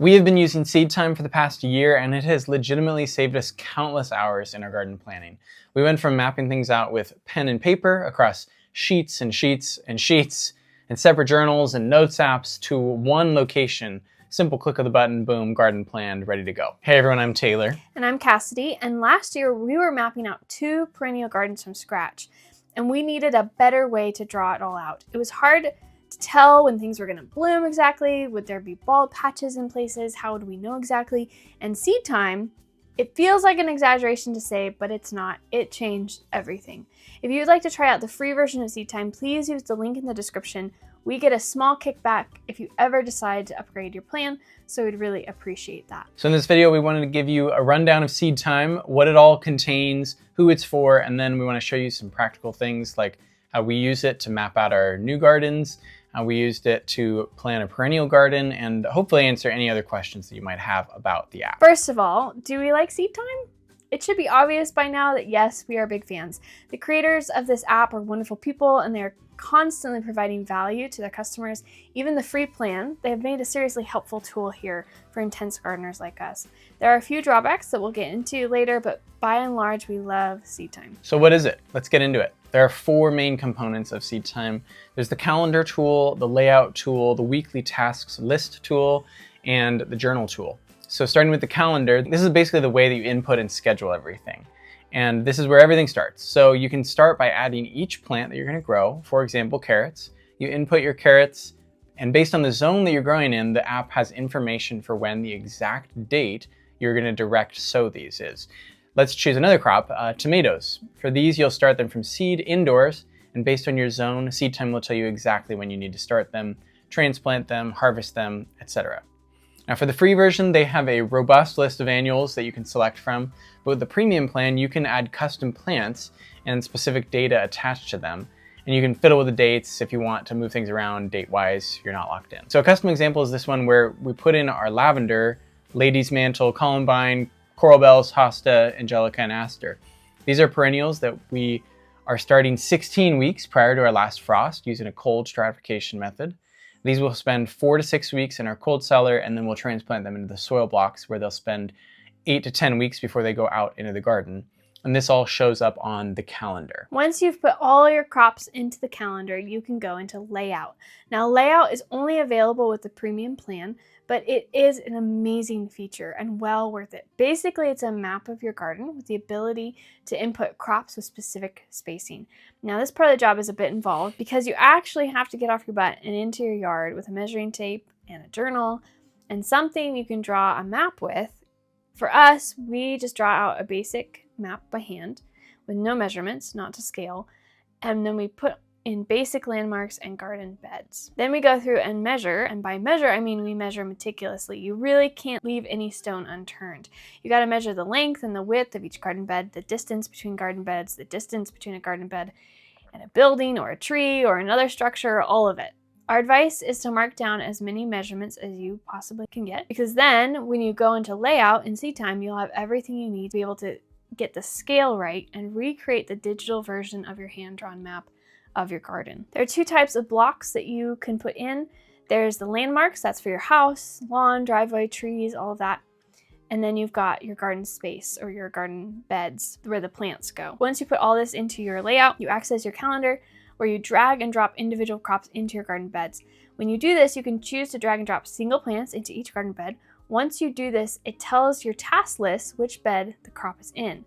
We have been using SeedTime for the past year, and it has legitimately saved us countless hours in our garden planning. We went from mapping things out with pen and paper across sheets and sheets and sheets and separate journals and notes apps to one location. Simple click of the button, boom, garden planned, ready to go. Hey everyone, I'm Taylor. And I'm Cassidy, and last year we were mapping out 2 perennial gardens from scratch, and we needed a better way to draw it all out. It was hard to tell when things were going to bloom exactly. Would there be bald patches in places? How would we know exactly? And SeedTime, it feels like an exaggeration to say, but it's not. It changed everything. If you would like to try out the free version of SeedTime, please use the link in the description. We get a small kickback if you ever decide to upgrade your plan, so we'd really appreciate that. So in this video, we wanted to give you a rundown of SeedTime, what it all contains, who it's for, and then we want to show you some practical things like how we use it to map out our new gardens, how we used it to plan a perennial garden, and hopefully answer any other questions that you might have about the app. First of all, do we like SeedTime? It should be obvious by now that yes, we are big fans. The creators of this app are wonderful people, and they're constantly providing value to their customers. Even the free plan, they have made a seriously helpful tool here for intense gardeners like us. There are a few drawbacks that we'll get into later, but by and large, we love SeedTime. So what is it? Let's get into it. There are 4 main components of SeedTime. There's the calendar tool, the layout tool, the weekly tasks list tool, and the journal tool. So starting with the calendar, this is basically the way that you input and schedule everything. And this is where everything starts. So you can start by adding each plant that you're gonna grow, for example, carrots. You input your carrots, and based on the zone that you're growing in, the app has information for when the exact date you're gonna direct sow these is. Let's choose another crop, tomatoes. For these, you'll start them from seed indoors, and based on your zone, SeedTime will tell you exactly when you need to start them, transplant them, harvest them, etc. Now for the free version, they have a robust list of annuals that you can select from, but with the premium plan, you can add custom plants and specific data attached to them, and you can fiddle with the dates if you want to move things around date-wise, you're not locked in. So a custom example is this one where we put in our lavender, lady's mantle, columbine, coral bells, hosta, angelica, and aster. These are perennials that we are starting 16 weeks prior to our last frost using a cold stratification method. These will spend 4 to 6 weeks in our cold cellar, and then we'll transplant them into the soil blocks where they'll spend 8 to 10 weeks before they go out into the garden. And this all shows up on the calendar. Once you've put all your crops into the calendar, you can go into layout. Now, layout is only available with the premium plan, but it is an amazing feature and well worth it. Basically, it's a map of your garden with the ability to input crops with specific spacing. Now, this part of the job is a bit involved because you actually have to get off your butt and into your yard with a measuring tape and a journal and something you can draw a map with. For us, we just draw out a basic map by hand with no measurements, not to scale, and then we put in basic landmarks and garden beds. Then we go through and measure, and by measure I mean we measure meticulously. You really can't leave any stone unturned. You got to measure the length and the width of each garden bed, the distance between garden beds, the distance between a garden bed and a building or a tree or another structure, all of it. Our advice is to mark down as many measurements as you possibly can get, because then when you go into layout in SeedTime, you'll have everything you need to be able to get the scale right and recreate the digital version of your hand-drawn map of your garden. There are 2 types of blocks that you can put in. There's the landmarks, that's for your house, lawn, driveway, trees, all of that. And then you've got your garden space or your garden beds where the plants go. Once you put all this into your layout, you access your calendar where you drag and drop individual crops into your garden beds. When you do this, you can choose to drag and drop single plants into each garden bed. Once you do this, it tells your task list which bed the crop is in.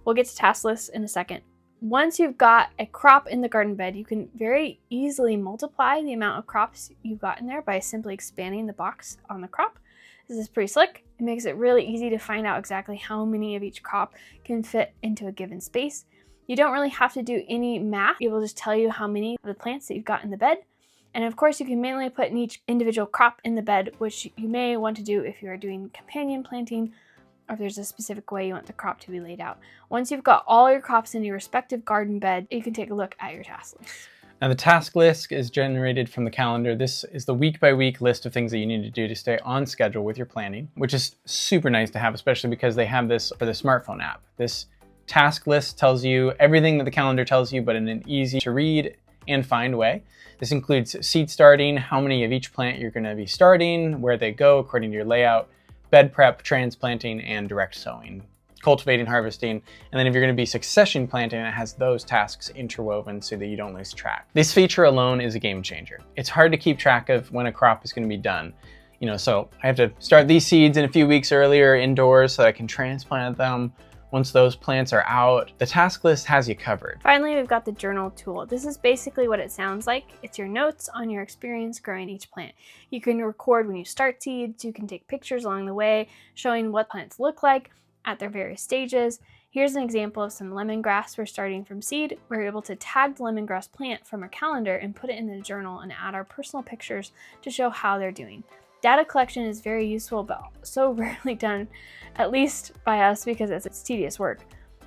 We'll get to task lists in a second. Once you've got a crop in the garden bed, you can very easily multiply the amount of crops you've got in there by simply expanding the box on the crop. This is pretty slick. It makes it really easy to find out exactly how many of each crop can fit into a given space. You don't really have to do any math. It will just tell you how many of the plants that you've got in the bed. And of course, you can manually put in each individual crop in the bed, which you may want to do if you are doing companion planting or if there's a specific way you want the crop to be laid out. Once you've got all your crops in your respective garden bed, you can take a look at your task list. Now the task list is generated from the calendar. This is the week-by-week list of things that you need to do to stay on schedule with your planning, which is super nice to have, especially because they have this for the smartphone app. This task list tells you everything that the calendar tells you, but in an easy to read and find way. This includes seed starting, how many of each plant you're going to be starting, where they go according to your layout, bed prep, transplanting, and direct sowing, cultivating, harvesting, and then if you're going to be succession planting, it has those tasks interwoven so that you don't lose track. This feature alone is a game changer. It's hard to keep track of when a crop is going to be done. So I have to start these seeds in a few weeks earlier indoors so I can transplant them. Once those plants are out, the task list has you covered. Finally, we've got the journal tool. This is basically what it sounds like. It's your notes on your experience growing each plant. You can record when you start seeds, you can take pictures along the way, showing what plants look like at their various stages. Here's an example of some lemongrass we're starting from seed. We're able to tag the lemongrass plant from our calendar and put it in the journal and add our personal pictures to show how they're doing. Data collection is very useful, but so rarely done, at least by us, because it's tedious work.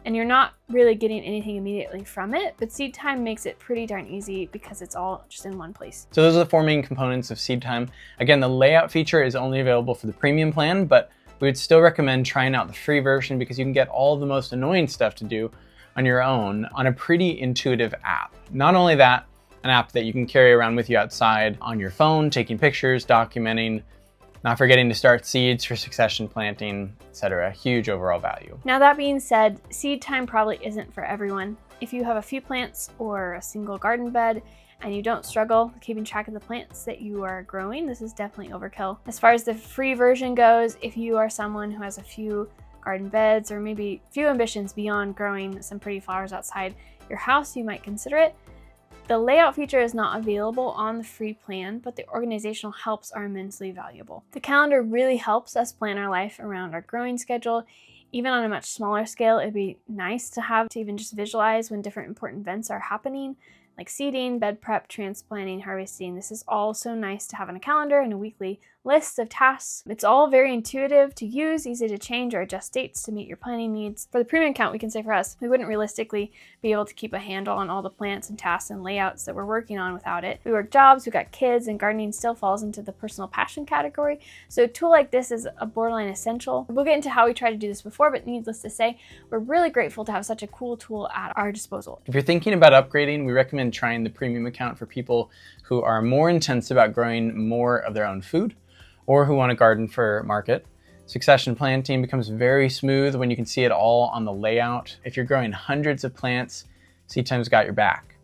And you're not really getting anything immediately from it, but SeedTime makes it pretty darn easy because it's all just in one place. So those are the four main components of SeedTime. Again, the layout feature is only available for the premium plan, but we would still recommend trying out the free version because you can get all the most annoying stuff to do on your own on a pretty intuitive app. Not only that, an app that you can carry around with you outside on your phone, taking pictures, documenting, not forgetting to start seeds for succession planting, etc. Huge overall value. Now that being said, SeedTime probably isn't for everyone. If you have a few plants or a single garden bed and you don't struggle keeping track of the plants that you are growing, this is definitely overkill. As far as the free version goes, if you are someone who has a few garden beds or maybe few ambitions beyond growing some pretty flowers outside your house, you might consider it. The layout feature is not available on the free plan, but the organizational helps are immensely valuable. The calendar really helps us plan our life around our growing schedule. Even on a much smaller scale, it'd be nice to have to even just visualize when different important events are happening, like seeding, bed prep, transplanting, harvesting. This is all so nice to have on a calendar and a weekly list of tasks. It's all very intuitive to use, easy to change or adjust dates to meet your planning needs. For the premium account, we can say for us, we wouldn't realistically be able to keep a handle on all the plants and tasks and layouts that we're working on without it. We work jobs, we've got kids, and gardening still falls into the personal passion category. So a tool like this is a borderline essential. We'll get into how we tried to do this before, but needless to say, we're really grateful to have such a cool tool at our disposal. If you're thinking about upgrading, we recommend trying the premium account for people who are more intense about growing more of their own food, or who want to garden for market. Succession planting becomes very smooth when you can see it all on the layout. If you're growing hundreds of plants, SeedTime's got your back.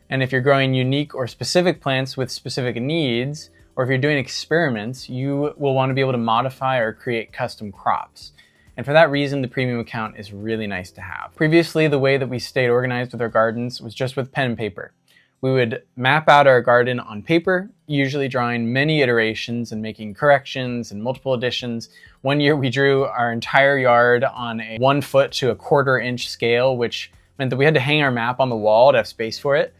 And if you're growing unique or specific plants with specific needs, or if you're doing experiments, you will want to be able to modify or create custom crops. And for that reason, the premium account is really nice to have. Previously, the way that we stayed organized with our gardens was just with pen and paper. We would map out our garden on paper, usually drawing many iterations and making corrections and multiple additions. One year we drew our entire yard on a 1 foot to a 1/4 inch scale, which meant that we had to hang our map on the wall to have space for it.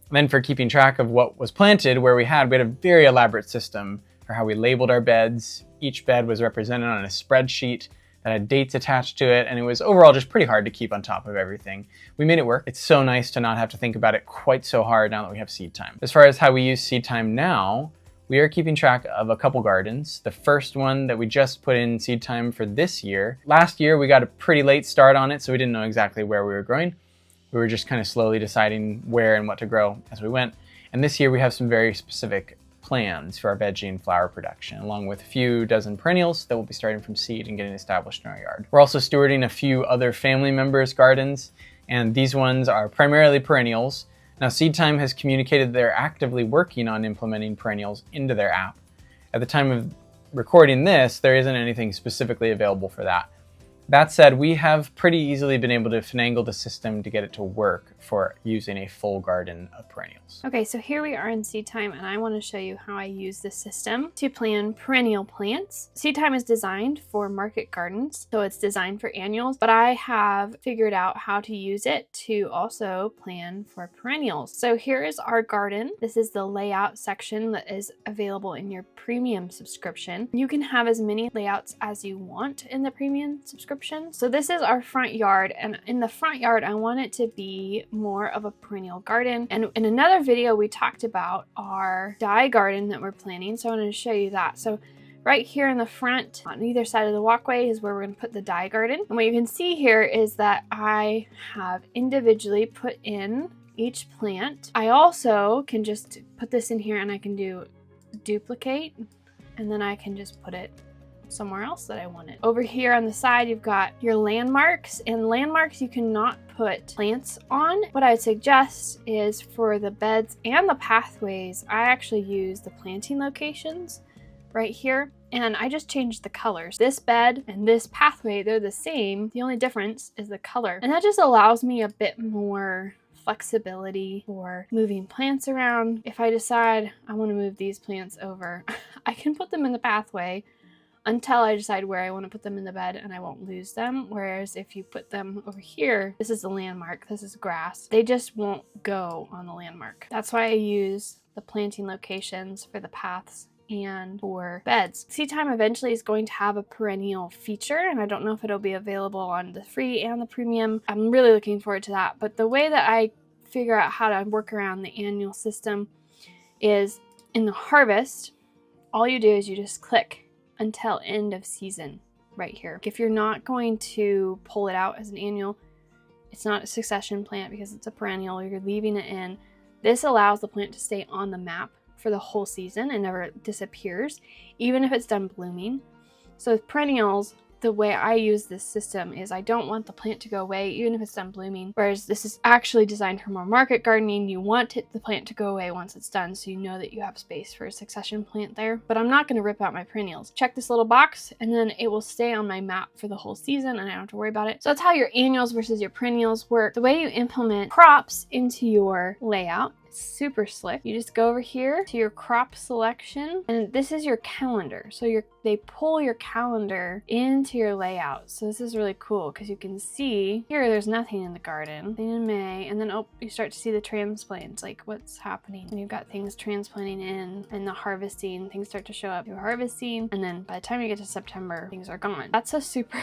And then for keeping track of what was planted where we had a very elaborate system for how we labeled our beds. Each bed was represented on a spreadsheet that had dates attached to it, and it was overall just pretty hard to keep on top of everything. We made it work. It's so nice to not have to think about it quite so hard now that we have SeedTime. As far as how we use SeedTime now, we are keeping track of a couple gardens. The first one that we just put in SeedTime for this year. Last year, we got a pretty late start on it, so we didn't know exactly where we were growing. We were just kind of slowly deciding where and what to grow as we went. And this year, we have some very specific plans for our veggie and flower production, along with a few dozen perennials that will be starting from seed and getting established in our yard. We're also stewarding a few other family members' gardens, and these ones are primarily perennials. Now, SeedTime has communicated they're actively working on implementing perennials into their app. At the time of recording this, there isn't anything specifically available for that. That said, we have pretty easily been able to finagle the system to get it to work for using a full garden of perennials. Okay, so here we are in SeedTime, and I want to show you how I use this system to plan perennial plants. SeedTime is designed for market gardens, so it's designed for annuals, but I have figured out how to use it to also plan for perennials. So here is our garden. This is the layout section that is available in your premium subscription. You can have as many layouts as you want in the premium subscription. So this is our front yard, and in the front yard I want it to be more of a perennial garden. And in another video we talked about our dye garden that we're planning, so I wanted to show you that. So right here in the front on either side of the walkway is where we're going to put the dye garden. And what you can see here is that I have individually put in each plant. I also can just put this in here and I can do duplicate, and then I can just put it somewhere else that I want it. Over here on the side, you've got your landmarks, and landmarks you cannot put plants on. What I'd suggest is for the beds and the pathways, I actually use the planting locations right here, and I just changed the colors. This bed and this pathway, they're the same. The only difference is the color, and that just allows me a bit more flexibility for moving plants around. If I decide I want to move these plants over, I can put them in the pathway until I decide where I want to put them in the bed, and I won't lose them. Whereas if you put them over here, this is the landmark, this is grass, they just won't go on the landmark. That's why I use the planting locations for the paths and for beds. SeedTime eventually is going to have a perennial feature, and I don't know if it'll be available on the free and the premium. I'm really looking forward to that. But the way that I figure out how to work around the annual system is in the harvest, all you do is you just click until end of season right here. If you're not going to pull it out as an annual, it's not a succession plant because it's a perennial, you're leaving it in. This allows the plant to stay on the map for the whole season and never disappears, even if it's done blooming. So with perennials, the way I use this system is I don't want the plant to go away even if it's done blooming, whereas this is actually designed for more market gardening. You want the plant to go away once it's done, so you know that you have space for a succession plant there. But I'm not going to rip out my perennials. Check this little box and then it will stay on my map for the whole season and I don't have to worry about it. So that's how your annuals versus your perennials work. The way you implement crops into your layout, super slick. You just go over here to your crop selection, and this is your calendar. So they pull your calendar into your layout. So this is really cool because you can see here there's nothing in the garden, nothing in May, and then you start to see the transplants, like what's happening. And you've got things transplanting in, and the harvesting, things start to show up. You're harvesting, and then by the time you get to September, things are gone. That's a super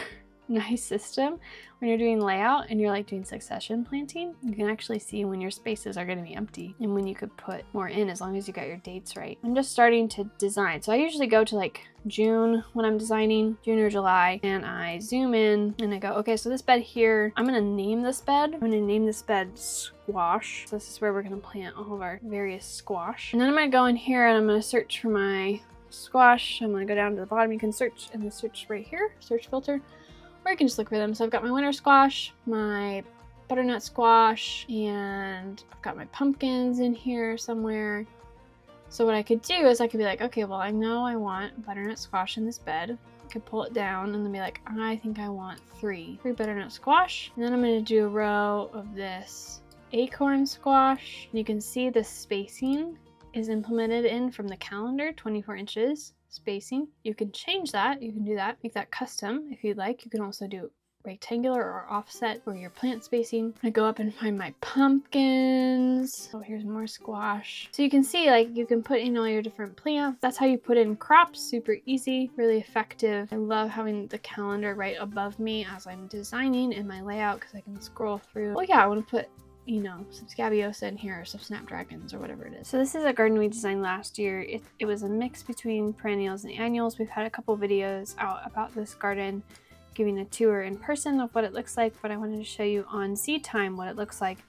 nice system when you're doing layout and you're like doing succession planting. You can actually see when your spaces are going to be empty and when you could put more in, as long as you got your dates right. I'm just starting to design, so I usually go to like June when I'm designing, June or July, and I zoom in and I go, okay, so this bed here, I'm gonna name this bed. I'm gonna name this bed squash. So this is where we're gonna plant all of our various squash, and then I'm gonna go in here and I'm gonna search for my squash. I'm gonna go down to the bottom. You can search in the search right here, search filter, or you can just look for them. So I've got my winter squash, my butternut squash, and I've got my pumpkins in here somewhere. So what I could do is I could be like, okay, well, I know I want butternut squash in this bed. I could pull it down and then be like, I think I want three butternut squash. And then I'm gonna do a row of this acorn squash. And you can see the spacing is implemented in from the calendar, 24 inches. Spacing. You can change that, you can do that, make that custom if you'd like. You can also do rectangular or offset for your plant spacing. I go up and find my pumpkins. Oh, here's more squash. So you can see, like, you can put in all your different plants. That's how you put in crops. Super easy, really effective. I love having the calendar right above me as I'm designing in my layout because I can scroll through. Oh yeah, I want to put, you know, some scabiosa in here or some snapdragons or whatever it is. So this is a garden we designed last year. It was a mix between perennials and annuals. We've had a couple videos out about this garden, giving a tour in person of what it looks like, but I wanted to show you on SeedTime what it looks like.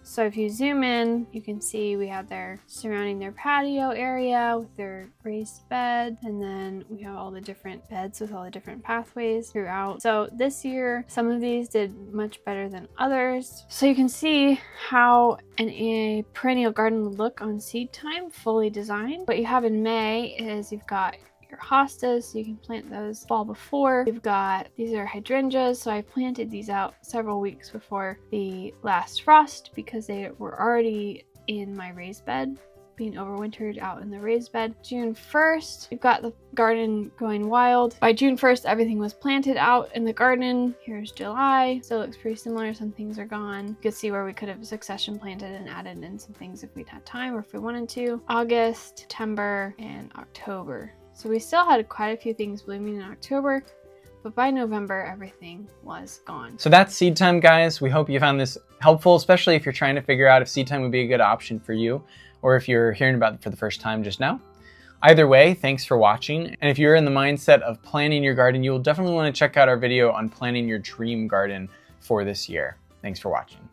So if you zoom in, you can see we have their surrounding their patio area with their raised bed, and then we have all the different beds with all the different pathways throughout. So this year, some of these did much better than others. So you can see how a perennial garden would look on SeedTime, fully designed. What you have in May is you've got your hostas, so you can plant those fall before. We've got, these are hydrangeas, so I planted these out several weeks before the last frost because they were already in my raised bed, being overwintered out in the raised bed. June 1st, we've got the garden going wild. By June 1st, everything was planted out in the garden. Here's July, still looks pretty similar. Some things are gone. You could see where we could have succession planted and added in some things if we'd had time or if we wanted to. August, September, and October. So we still had quite a few things blooming in October, but by November, everything was gone. So that's SeedTime, guys. We hope you found this helpful, especially if you're trying to figure out if SeedTime would be a good option for you, or if you're hearing about it for the first time just now. Either way, thanks for watching. And if you're in the mindset of planning your garden, you'll definitely want to check out our video on planning your dream garden for this year. Thanks for watching.